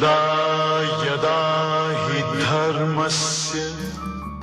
यदा यदा हि धर्मस्य।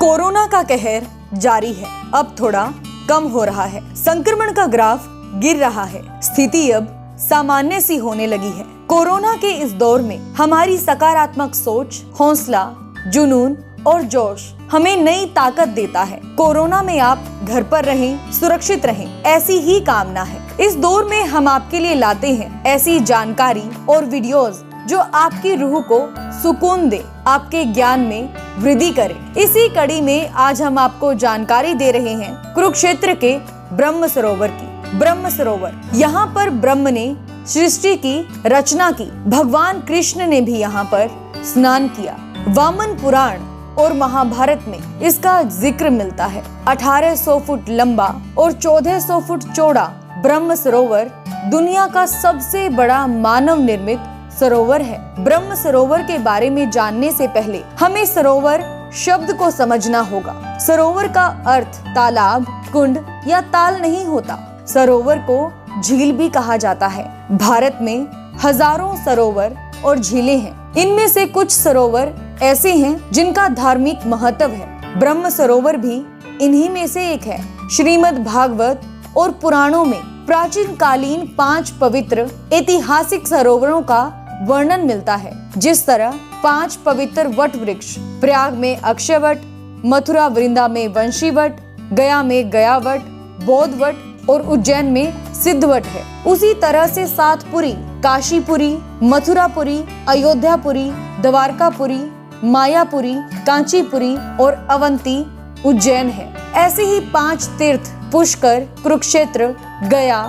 कोरोना का कहर जारी है, अब थोड़ा कम हो रहा है। संक्रमण का ग्राफ गिर रहा है, स्थिति अब सामान्य सी होने लगी है। कोरोना के इस दौर में हमारी सकारात्मक सोच, हौसला, जुनून और जोश हमें नई ताकत देता है। कोरोना में आप घर पर रहें, सुरक्षित रहें, ऐसी ही कामना है। इस दौर में हम आपके लिए लाते हैं ऐसी जानकारी और वीडियोस जो आपकी रूह को सुकून दे, आपके ज्ञान में वृद्धि करे। इसी कड़ी में आज हम आपको जानकारी दे रहे हैं कुरुक्षेत्र के ब्रह्म सरोवर की। ब्रह्म सरोवर, यहाँ पर ब्रह्म ने सृष्टि की रचना की। भगवान कृष्ण ने भी यहाँ पर स्नान किया। वामन पुराण और महाभारत में इसका जिक्र मिलता है। 1800 फुट लंबा और 1400 फुट चौड़ा ब्रह्म सरोवर दुनिया का सबसे बड़ा मानव निर्मित सरोवर है। ब्रह्म सरोवर के बारे में जानने से पहले हमें सरोवर शब्द को समझना होगा। सरोवर का अर्थ तालाब, कुंड या ताल नहीं होता। सरोवर को झील भी कहा जाता है। भारत में हजारों सरोवर और झीलें हैं। इनमें से कुछ सरोवर ऐसे हैं जिनका धार्मिक महत्व है। ब्रह्म सरोवर भी इन्हीं में से एक है। श्रीमद् भागवत और पुराणों में प्राचीन कालीन 5 पवित्र ऐतिहासिक सरोवरों का वर्णन मिलता है। जिस तरह 5 पवित्र वट वृक्ष, प्रयाग में अक्षयवट, मथुरा वृंदा में वंशीवट, गया में गयावट, बौद्ध वट और उज्जैन में सिद्धवट है, उसी तरह से सातपुरी, काशीपुरी, मथुरापुरी, अयोध्यापुरी, द्वारकापुरी, मायापुरी, कांचीपुरी और अवंती उज्जैन है। ऐसे ही 5 तीर्थ पुष्कर, कुरुक्षेत्र, गया,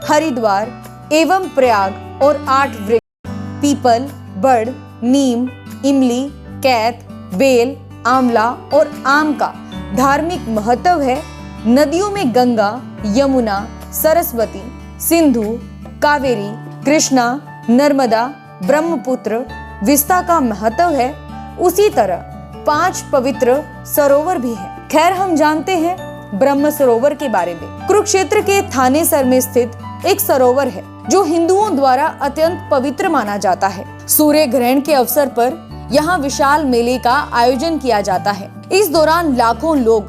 हरिद्वार एवं प्रयाग और 8 वृक्ष पीपल, बड़, नीम, इमली, कैत, बेल, आंवला और आम का धार्मिक महत्व है। नदियों में गंगा, यमुना, सरस्वती, सिंधु, कावेरी, कृष्णा, नर्मदा, ब्रह्मपुत्र, विस्ता का महत्व है। उसी तरह 5 पवित्र सरोवर भी हैं। खैर, हम जानते हैं ब्रह्म सरोवर के बारे में। कुरुक्षेत्र के थानेसर में स्थित एक सरोवर है जो हिंदुओं द्वारा अत्यंत पवित्र माना जाता है। सूर्य ग्रहण के अवसर पर यहाँ विशाल मेले का आयोजन किया जाता है। इस दौरान लाखों लोग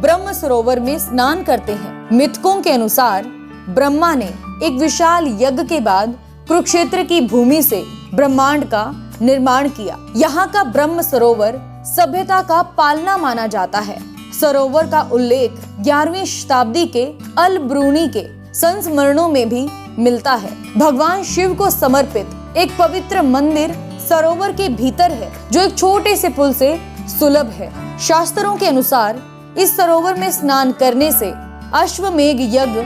ब्रह्म सरोवर में स्नान करते हैं। मिथकों के अनुसार ब्रह्मा ने एक विशाल यज्ञ के बाद कुरुक्षेत्र की भूमि से ब्रह्मांड का निर्माण किया। यहाँ का ब्रह्म सरोवर सभ्यता का पालना माना जाता है। सरोवर का उल्लेख 11वीं शताब्दी के अल ब्रूनी के संस्मरणों में भी मिलता है। भगवान शिव को समर्पित एक पवित्र मंदिर सरोवर के भीतर है जो एक छोटे से पुल से सुलभ है। शास्त्रों के अनुसार इस सरोवर में स्नान करने से अश्वमेघ यज्ञ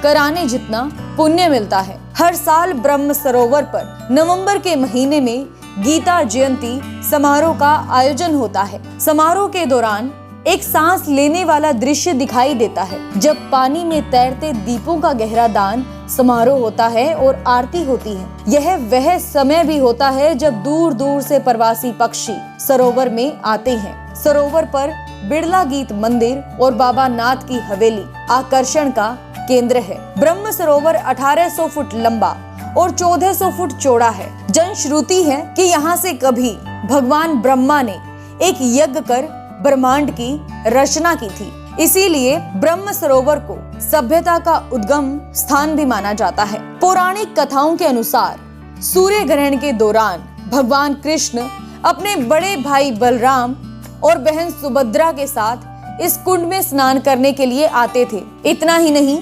कराने जितना पुण्य मिलता है। हर साल ब्रह्म सरोवर पर नवंबर के महीने में गीता जयंती समारोह का आयोजन होता है। समारोह के दौरान एक सांस लेने वाला दृश्य दिखाई देता है जब पानी में तैरते दीपों का गहरा दान समारोह होता है और आरती होती है। यह वह समय भी होता है जब दूर दूर से प्रवासी पक्षी सरोवर में आते हैं। सरोवर पर बिड़ला गीत मंदिर और बाबा नाथ की हवेली आकर्षण का केंद्र है। ब्रह्म सरोवर 1800 फुट लंबा और 1400 फुट चौड़ा है। जनश्रुति है कि यहाँ से कभी भगवान ब्रह्मा ने एक यज्ञ कर ब्रह्मांड की रचना की थी। इसीलिए ब्रह्म सरोवर को सभ्यता का उद्गम स्थान भी माना जाता है। पौराणिक कथाओं के अनुसार सूर्य ग्रहण के दौरान भगवान कृष्ण अपने बड़े भाई बलराम और बहन सुभद्रा के साथ इस कुंड में स्नान करने के लिए आते थे। इतना ही नहीं,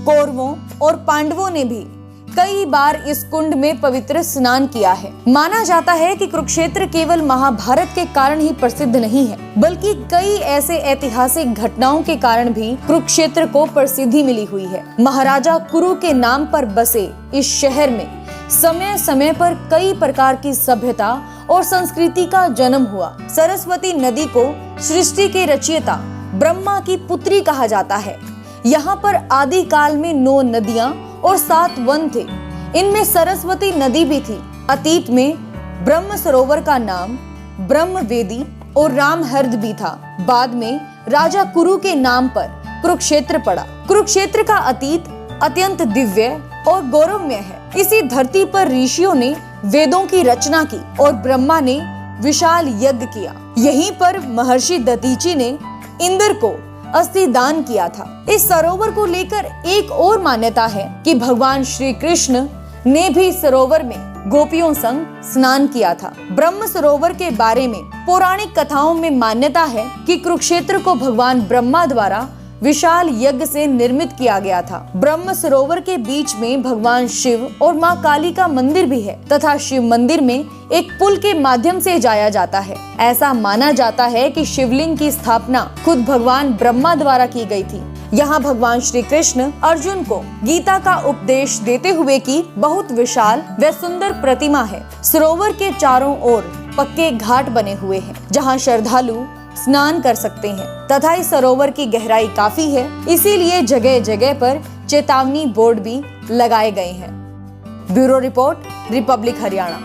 कौरवों और पांडवों ने भी कई बार इस कुंड में पवित्र स्नान किया है। माना जाता है कि कुरुक्षेत्र केवल महाभारत के कारण ही प्रसिद्ध नहीं है, बल्कि कई ऐसे ऐतिहासिक घटनाओं के कारण भी कुरुक्षेत्र को प्रसिद्धि मिली हुई है। महाराजा कुरु के नाम पर बसे इस शहर में समय समय पर कई प्रकार की सभ्यता और संस्कृति का जन्म हुआ। सरस्वती नदी को सृष्टि के रचयिता ब्रह्मा की पुत्री कहा जाता है। यहाँ पर आदि काल में 9 नदियाँ और 7 वन थे। इनमें सरस्वती नदी भी थी। अतीत में ब्रह्म सरोवर का नाम ब्रह्मवेदी और रामहर्द भी था। बाद में राजा कुरु के नाम पर कुरुक्षेत्र पड़ा। कुरुक्षेत्र का अतीत अत्यंत दिव्य और गौरवमय है। इसी धरती पर ऋषियों ने वेदों की रचना की और ब्रह्मा ने विशाल यज्ञ किया। यहीं पर महर्षि दधीचि ने इंद्र को अस्थि दान किया था। इस सरोवर को लेकर एक और मान्यता है कि भगवान श्री कृष्ण ने भी सरोवर में गोपियों संग स्नान किया था। ब्रह्म सरोवर के बारे में पौराणिक कथाओं में मान्यता है कि कुरुक्षेत्र को भगवान ब्रह्मा द्वारा विशाल यज्ञ से निर्मित किया गया था। ब्रह्म सरोवर के बीच में भगवान शिव और मां काली का मंदिर भी है तथा शिव मंदिर में एक पुल के माध्यम से जाया जाता है। ऐसा माना जाता है कि शिवलिंग की स्थापना खुद भगवान ब्रह्मा द्वारा की गई थी। यहाँ भगवान श्री कृष्ण अर्जुन को गीता का उपदेश देते हुए की बहुत विशाल व सुंदर प्रतिमा है। सरोवर के चारों ओर पक्के घाट बने हुए हैं जहाँ श्रद्धालु स्नान कर सकते हैं तथा इस सरोवर की गहराई काफी है, इसीलिए जगह जगह पर चेतावनी बोर्ड भी लगाए गए हैं। Bureau report, Republic Haryana.